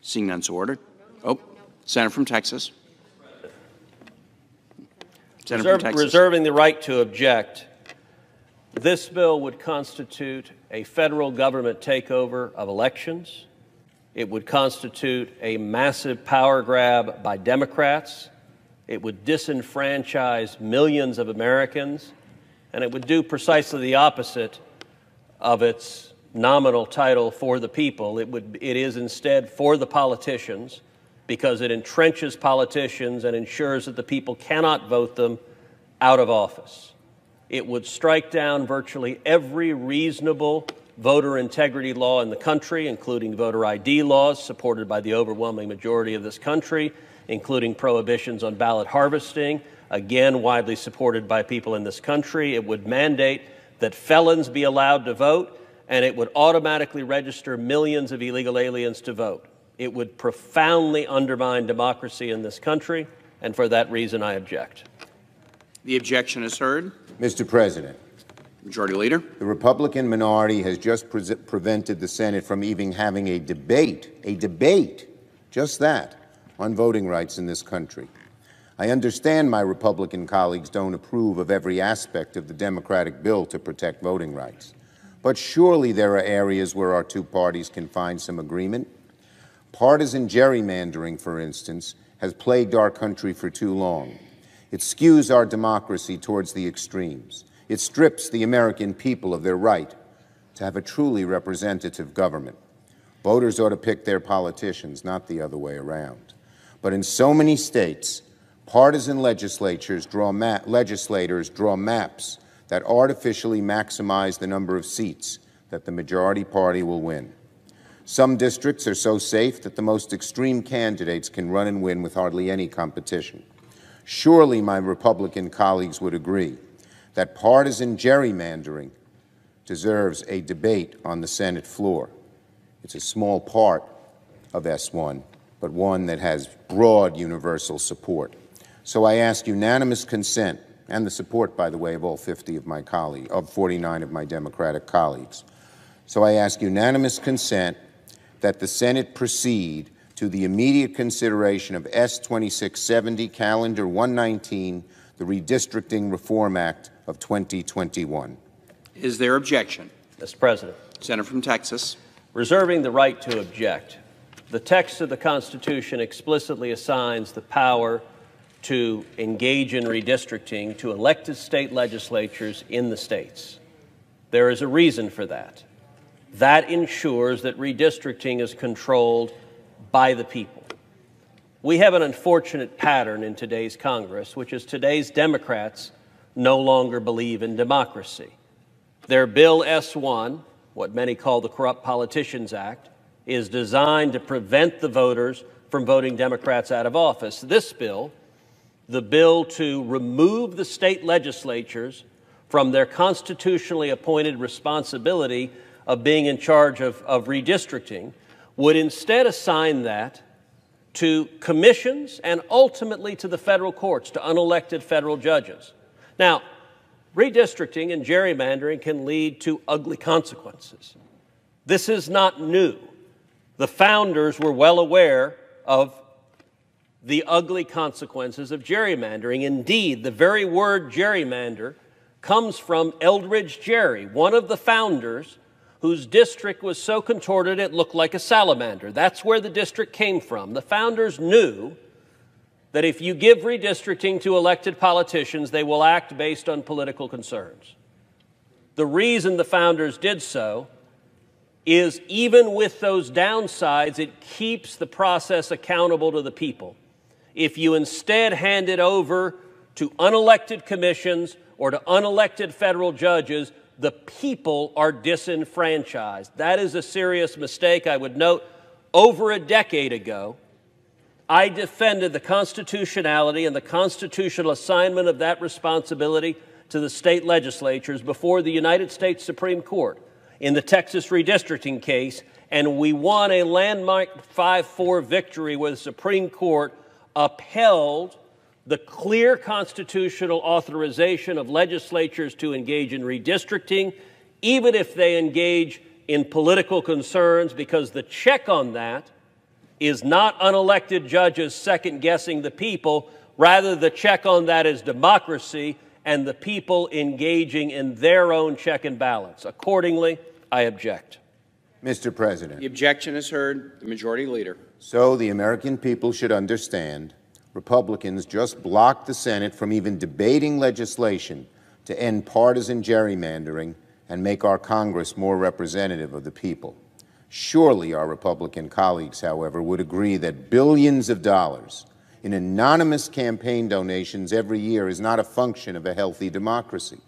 Seeing none, so ordered. Oh, Senator from Texas. Senator from Texas. Reserving the right to object, this bill would constitute a federal government takeover of elections. It would constitute a massive power grab by Democrats. It would disenfranchise millions of Americans, and it would do precisely the opposite of its nominal title, for the people. It is instead for the politicians, because it entrenches politicians and ensures that the people cannot vote them out of office. It would strike down virtually every reasonable voter integrity law in the country, including voter ID laws supported by the overwhelming majority of this country, including prohibitions on ballot harvesting, again widely supported by people in this country. It would mandate that felons be allowed to vote, and it would automatically register millions of illegal aliens to vote. It would profoundly undermine democracy in this country, and for that reason I object. The objection is heard. Mr. President, Majority Leader. the Republican minority has just prevented the Senate from even having a debate, just that, on voting rights in this country. I understand my Republican colleagues don't approve of every aspect of the Democratic bill to protect voting rights. But surely there are areas where our two parties can find some agreement. Partisan gerrymandering, for instance, has plagued our country for too long. It skews our democracy towards the extremes. It strips the American people of their right to have a truly representative government. Voters ought to pick their politicians, not the other way around. But in so many states, partisan legislators draw maps that artificially maximize the number of seats that the majority party will win. Some districts are so safe that the most extreme candidates can run and win with hardly any competition. Surely my Republican colleagues would agree that partisan gerrymandering deserves a debate on the Senate floor. It's a small part of S1, but one that has broad universal support. So I ask unanimous consent, and the support, by the way, of all 50 of my colleagues, of 49 of my Democratic colleagues. So I ask unanimous consent that the Senate proceed to the immediate consideration of S-2670, Calendar 119, the Redistricting Reform Act of 2021. Is there objection? Mr. President. Senator from Texas. Reserving the right to object. The text of the Constitution explicitly assigns the power to engage in redistricting to elected state legislatures in the states. There is a reason for that. That ensures that redistricting is controlled by the people. We have an unfortunate pattern in today's Congress, which is today's Democrats no longer believe in democracy. Their Bill S-1, what many call the Corrupt Politicians Act, is designed to prevent the voters from voting Democrats out of office. This bill, the bill to remove the state legislatures from their constitutionally appointed responsibility of being in charge of redistricting, would instead assign that to commissions and ultimately to the federal courts, to unelected federal judges. Now, redistricting and gerrymandering can lead to ugly consequences. This is not new. The founders were well aware of the ugly consequences of gerrymandering. Indeed, the very word gerrymander comes from Eldridge Gerry, one of the founders whose district was so contorted it looked like a salamander. That's where the district came from. The founders knew that if you give redistricting to elected politicians, they will act based on political concerns. The reason the founders did so is, even with those downsides, it keeps the process accountable to the people. If you instead hand it over to unelected commissions or to unelected federal judges, the people are disenfranchised. That is a serious mistake. I would note, over a decade ago, I defended the constitutionality and the constitutional assignment of that responsibility to the state legislatures before the United States Supreme Court in the Texas redistricting case, and we won a landmark 5-4 victory where the Supreme Court upheld the clear constitutional authorization of legislatures to engage in redistricting, even if they engage in political concerns, because the check on that is not unelected judges second-guessing the people. Rather, the check on that is democracy and the people engaging in their own check and balance. Accordingly, I object. Mr. President. The objection is heard. The Majority Leader. So the American people should understand Republicans just blocked the Senate from even debating legislation to end partisan gerrymandering and make our Congress more representative of the people. Surely our Republican colleagues, however, would agree that billions of dollars in anonymous campaign donations every year is not a function of a healthy democracy.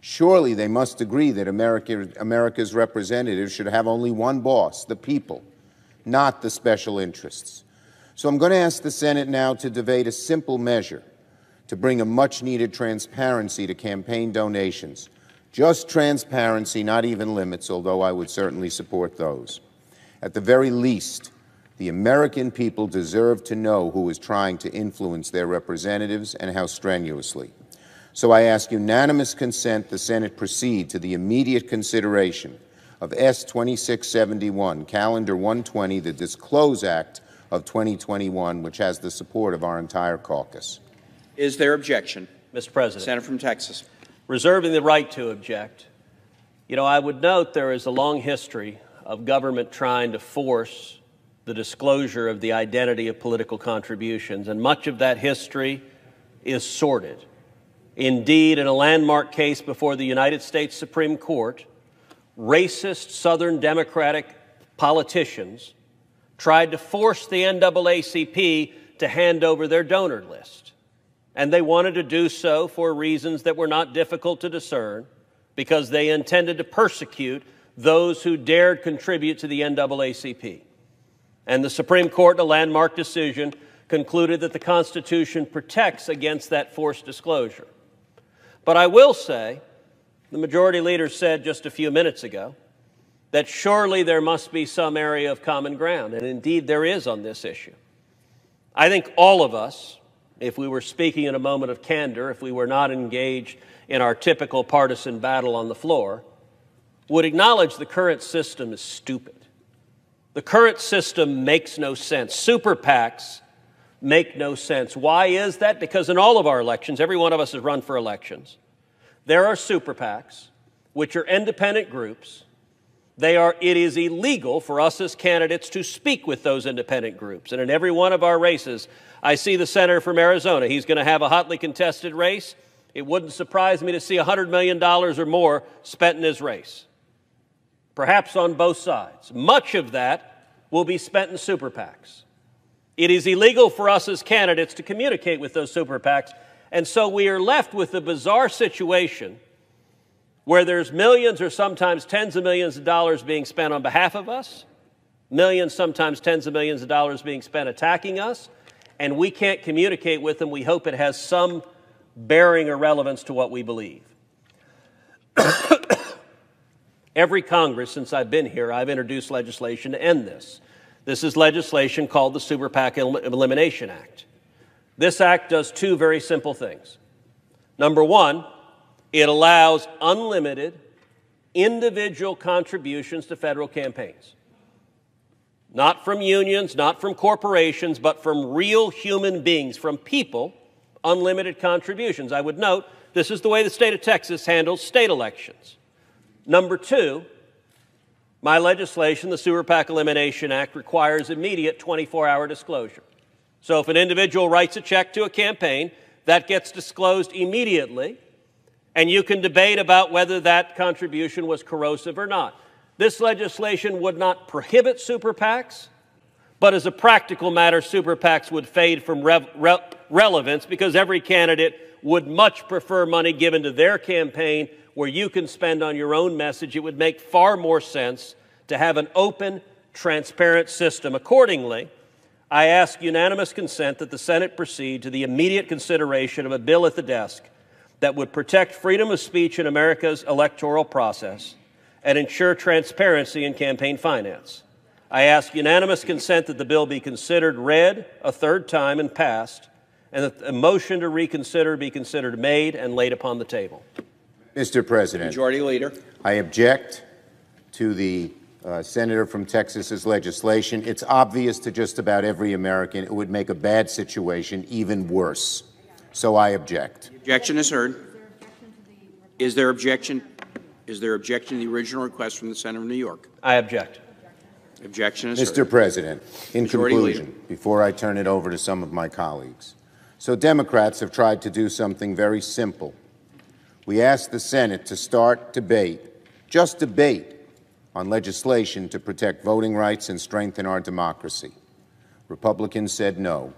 Surely they must agree that America's representatives should have only one boss, the people, not the special interests. So I'm going to ask the Senate now to debate a simple measure to bring a much-needed transparency to campaign donations. Just transparency, not even limits, although I would certainly support those. At the very least, the American people deserve to know who is trying to influence their representatives and how strenuously. So I ask unanimous consent the Senate proceed to the immediate consideration of S. 2671, Calendar 120, the Disclose Act of 2021, which has the support of our entire caucus. Is there objection? Mr. President. Senator from Texas. Reserving the right to object. You know, I would note there is a long history of government trying to force the disclosure of the identity of political contributions, and much of that history is sordid. Indeed, in a landmark case before the United States Supreme Court, racist Southern Democratic politicians tried to force the NAACP to hand over their donor list. And they wanted to do so for reasons that were not difficult to discern, because they intended to persecute those who dared contribute to the NAACP. And the Supreme Court, in a landmark decision, concluded that the Constitution protects against that forced disclosure. But I will say, the Majority Leader said just a few minutes ago, that surely there must be some area of common ground, and indeed there is on this issue. I think all of us, if we were speaking in a moment of candor, if we were not engaged in our typical partisan battle on the floor, would acknowledge the current system is stupid. The current system makes no sense. Super PACs make no sense. Why is that? Because in all of our elections, every one of us has run for elections, there are super PACs, which are independent groups. It is illegal for us as candidates to speak with those independent groups. And in every one of our races, I see the senator from Arizona. He's going to have a hotly contested race. It wouldn't surprise me to see $100 million or more spent in his race, perhaps on both sides. Much of that will be spent in super PACs. It is illegal for us as candidates to communicate with those super PACs, and so we are left with the bizarre situation where there's millions or sometimes tens of millions of dollars being spent on behalf of us, millions, sometimes tens of millions of dollars being spent attacking us, and we can't communicate with them. We hope it has some bearing or relevance to what we believe. Every Congress since I've been here, I've introduced legislation to end this. This is legislation called the Super PAC Elimination Act. This act does two very simple things. Number one, it allows unlimited individual contributions to federal campaigns. Not from unions, not from corporations, but from real human beings, from people, unlimited contributions. I would note, this is the way the state of Texas handles state elections. Number two, my legislation, the Super PAC Elimination Act, requires immediate 24-hour disclosure. So if an individual writes a check to a campaign, that gets disclosed immediately, and you can debate about whether that contribution was corrosive or not. This legislation would not prohibit super PACs, but as a practical matter, super PACs would fade from relevance, because every candidate would much prefer money given to their campaign where you can spend on your own message. It would make far more sense to have an open, transparent system. Accordingly, I ask unanimous consent that the Senate proceed to the immediate consideration of a bill at the desk that would protect freedom of speech in America's electoral process and ensure transparency in campaign finance. I ask unanimous consent that the bill be considered read a third time and passed, and that a motion to reconsider be considered made and laid upon the table. Mr. President. Majority Leader. I object to the senator from Texas's legislation. It's obvious to just about every American it would make a bad situation even worse. So I object. Objection is heard. Is there objection? Is there objection to the original request from the Senator of New York? I object. Objection is Mr. heard. President, in Majority conclusion, Leader. before I turn it over to some of my colleagues, so Democrats have tried to do something very simple. We asked the Senate to start debate, just debate, on legislation to protect voting rights and strengthen our democracy. Republicans said no.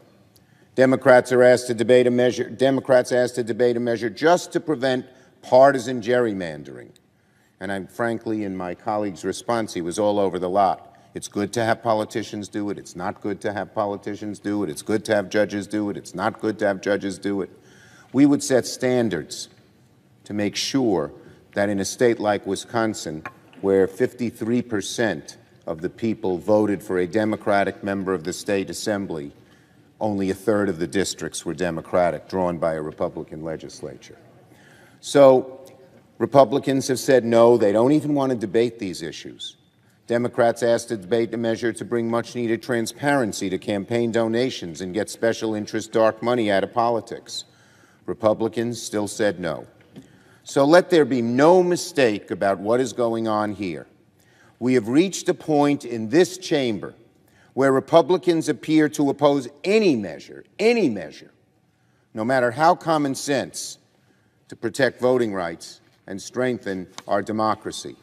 Democrats asked to debate a measure just to prevent partisan gerrymandering. And frankly, in my colleague's response, he was all over the lot. It's good to have politicians do it. It's not good to have politicians do it. It's good to have judges do it. It's not good to have judges do it. We would set standards to make sure that in a state like Wisconsin, where 53% of the people voted for a Democratic member of the state assembly, only a third of the districts were Democratic, drawn by a Republican legislature. So Republicans have said no, they don't even want to debate these issues. Democrats asked to debate a measure to bring much-needed transparency to campaign donations and get special interest dark money out of politics. Republicans still said no. So let there be no mistake about what is going on here. We have reached a point in this chamber where Republicans appear to oppose any measure, no matter how common sense, to protect voting rights and strengthen our democracy.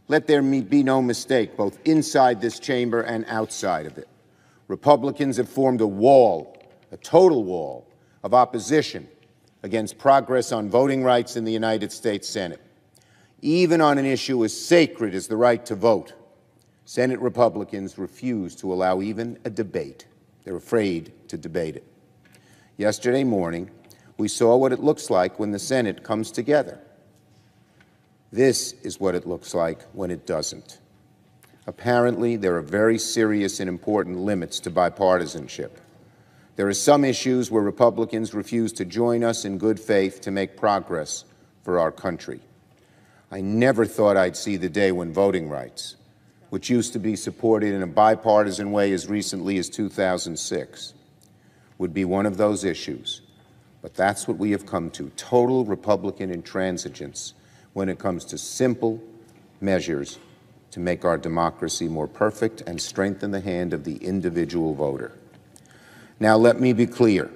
Let there be no mistake, both inside this chamber and outside of it. Republicans have formed a wall, a total wall, of opposition against progress on voting rights in the United States Senate. Even on an issue as sacred as the right to vote, Senate Republicans refuse to allow even a debate. They're afraid to debate it. Yesterday morning, we saw what it looks like when the Senate comes together. This is what it looks like when it doesn't. Apparently, there are very serious and important limits to bipartisanship. There are some issues where Republicans refuse to join us in good faith to make progress for our country. I never thought I'd see the day when voting rights, which used to be supported in a bipartisan way as recently as 2006, would be one of those issues. But that's what we have come to, total Republican intransigence when it comes to simple measures to make our democracy more perfect and strengthen the hand of the individual voter. Now, let me be clear.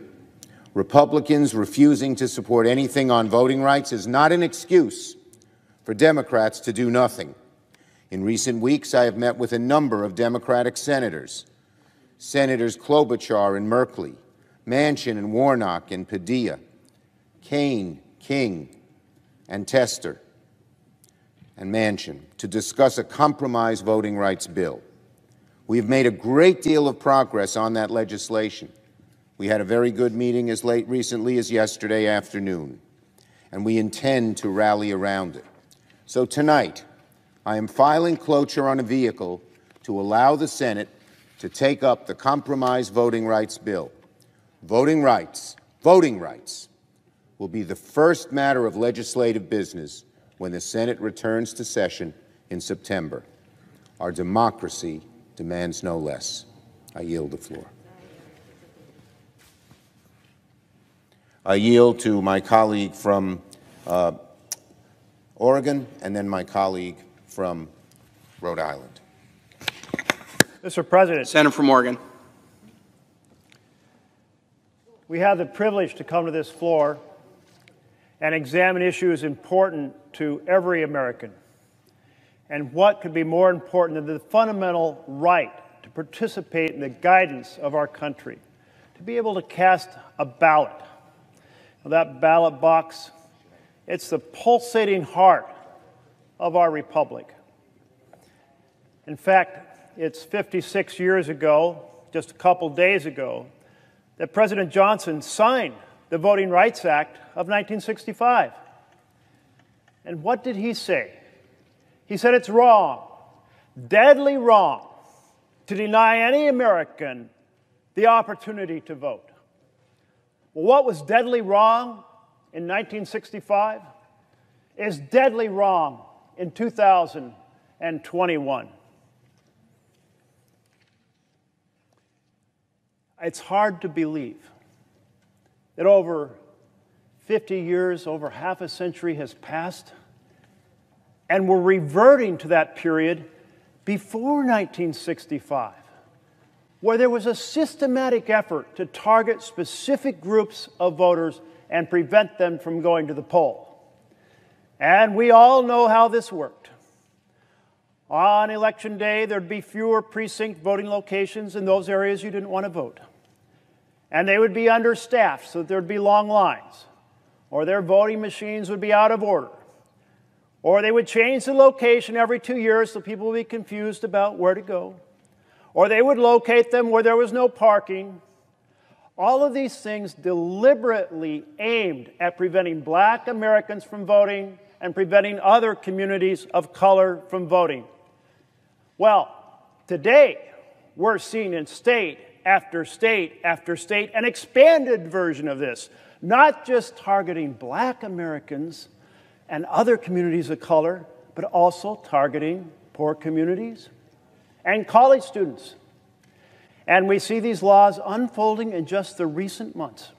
Republicans refusing to support anything on voting rights is not an excuse for Democrats to do nothing. In recent weeks, I have met with a number of Democratic senators, Senators Klobuchar and Merkley, Manchin and Warnock and Padilla, Kaine, King, and Tester, and Manchin, to discuss a compromise voting rights bill. We have made a great deal of progress on that legislation. We had a very good meeting as recently as yesterday afternoon, and we intend to rally around it. So tonight, I am filing cloture on a vehicle to allow the Senate to take up the compromise voting rights bill. Voting rights will be the first matter of legislative business when the Senate returns to session in September. Our democracy demands no less. I yield the floor. I yield to my colleague from Oregon and then my colleague from Rhode Island. Mr. President, Senator from Oregon. we have the privilege to come to this floor and examine issues important to every American. And what could be more important than the fundamental right to participate in the guidance of our country, to be able to cast a ballot. Now, that ballot box, it's the pulsating heart of our republic. In fact, it's 56 years ago, just a couple days ago, that President Johnson signed the Voting Rights Act of 1965. And what did he say? He said it's wrong, deadly wrong, to deny any American the opportunity to vote. Well, what was deadly wrong in 1965 is deadly wrong in 2021. it's hard to believe that over 50 years, over half a century has passed, and we're reverting to that period before 1965, where there was a systematic effort to target specific groups of voters and prevent them from going to the poll. And we all know how this worked. On election day, there'd be fewer precinct voting locations in those areas you didn't want to vote. And they would be understaffed so that there'd be long lines, or their voting machines would be out of order, or they would change the location every 2 years so people would be confused about where to go, or they would locate them where there was no parking. All of these things deliberately aimed at preventing black Americans from voting and preventing other communities of color from voting. Well, today we're seeing in state after state after state an expanded version of this, not just targeting black Americans and other communities of color, but also targeting poor communities and college students. And we see these laws unfolding in just the recent months.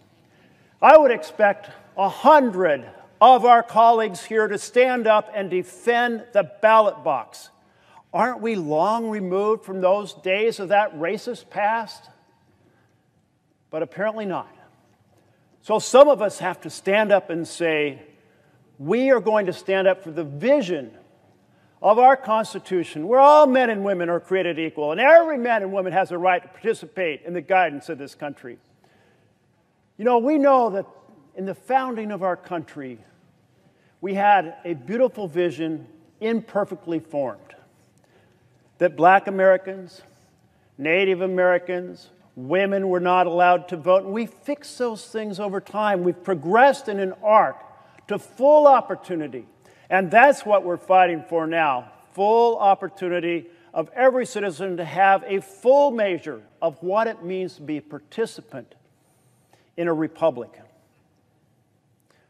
I would expect 100 of our colleagues here to stand up and defend the ballot box. Aren't we long removed from those days of that racist past? But apparently not. So some of us have to stand up and say, we are going to stand up for the vision of our Constitution, where all men and women are created equal, and every man and woman has a right to participate in the guidance of this country. You know, we know that in the founding of our country, we had a beautiful vision, imperfectly formed, that black Americans, Native Americans, women were not allowed to vote, and we fixed those things over time. We've progressed in an arc to full opportunity. And that's what we're fighting for now, full opportunity of every citizen to have a full measure of what it means to be a participant in a republic.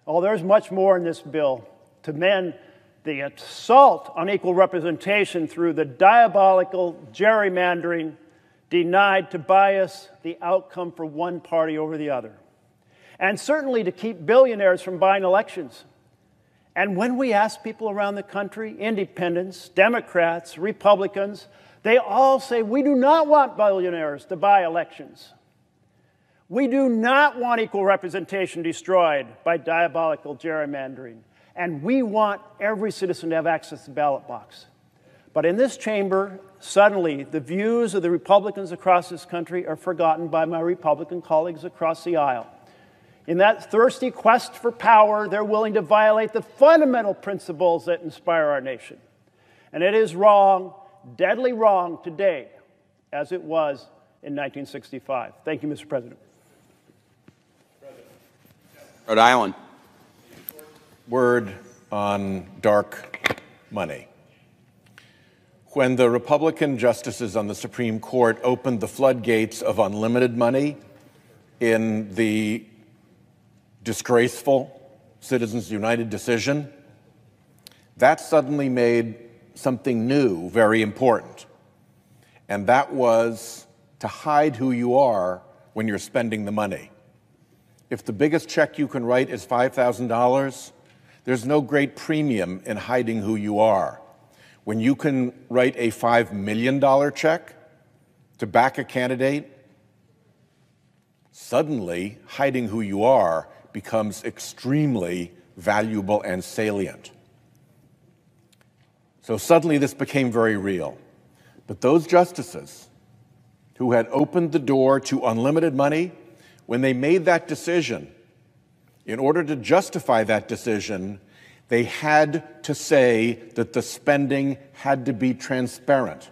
Oh, there's much more in this bill to mend the assault on equal representation through the diabolical gerrymandering denied to bias the outcome for one party over the other. And certainly to keep billionaires from buying elections. And when we ask people around the country, independents, Democrats, Republicans, they all say, we do not want billionaires to buy elections. We do not want equal representation destroyed by diabolical gerrymandering. And we want every citizen to have access to the ballot box. But in this chamber, suddenly the views of the Republicans across this country are forgotten by my Republican colleagues across the aisle. In that thirsty quest for power, they're willing to violate the fundamental principles that inspire our nation. And it is wrong, deadly wrong today, as it was in 1965. Thank you, Mr. President. Rhode Island. Word on dark money. When the Republican justices on the Supreme Court opened the floodgates of unlimited money in the disgraceful Citizens United decision, that suddenly made something new very important. And that was to hide who you are when you're spending the money. If the biggest check you can write is $5,000, there's no great premium in hiding who you are. When you can write a $5 million check to back a candidate, suddenly hiding who you are becomes extremely valuable and salient. So suddenly this became very real. But those justices who had opened the door to unlimited money, when they made that decision, in order to justify that decision, they had to say that the spending had to be transparent.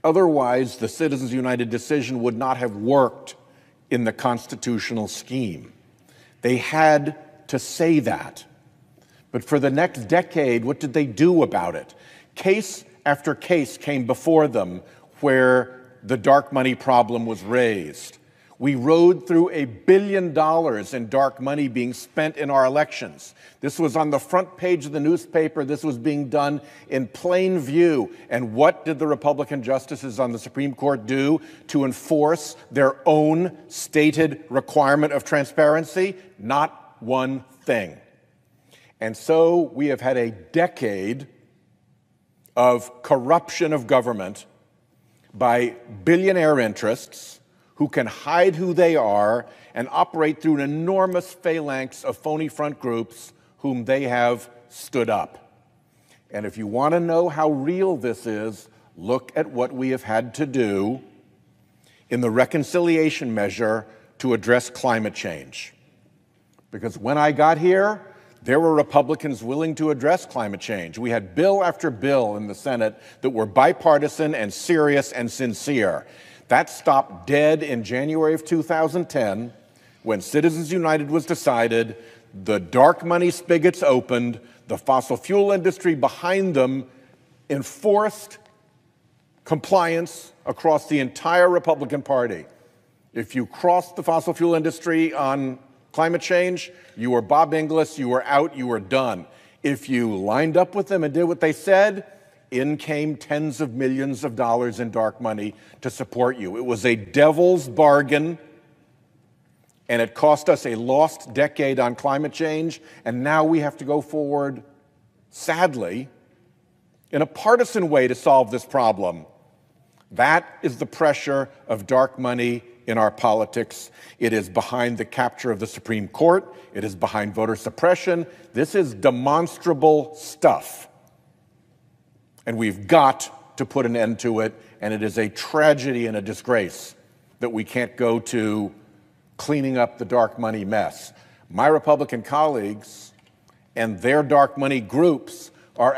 Otherwise, the Citizens United decision would not have worked in the constitutional scheme. They had to say that. But for the next decade, what did they do about it? Case after case came before them where the dark money problem was raised, We rode through $1 billion in dark money being spent in our elections. This was on the front page of the newspaper. This was being done in plain view. And what did the Republican justices on the Supreme Court do to enforce their own stated requirement of transparency? Not one thing. And so we have had a decade of corruption of government by billionaire interests who can hide who they are and operate through an enormous phalanx of phony front groups whom they have stood up. And if you want to know how real this is, look at what we have had to do in the reconciliation measure to address climate change. Because when I got here, there were Republicans willing to address climate change. We had bill after bill in the Senate that were bipartisan and serious and sincere. That stopped dead in January of 2010 when Citizens United was decided, the dark money spigots opened, the fossil fuel industry behind them enforced compliance across the entire Republican Party. If you crossed the fossil fuel industry on climate change, you were Bob Inglis, you were out, you were done. If you lined up with them and did what they said, in came tens of millions of dollars in dark money to support you. It was a devil's bargain, and it cost us a lost decade on climate change, and now we have to go forward, sadly, in a partisan way to solve this problem. That is the pressure of dark money in our politics. It is behind the capture of the Supreme Court. It is behind voter suppression. This is demonstrable stuff. And we've got to put an end to it, and it is a tragedy and a disgrace that we can't go to cleaning up the dark money mess. My Republican colleagues and their dark money groups are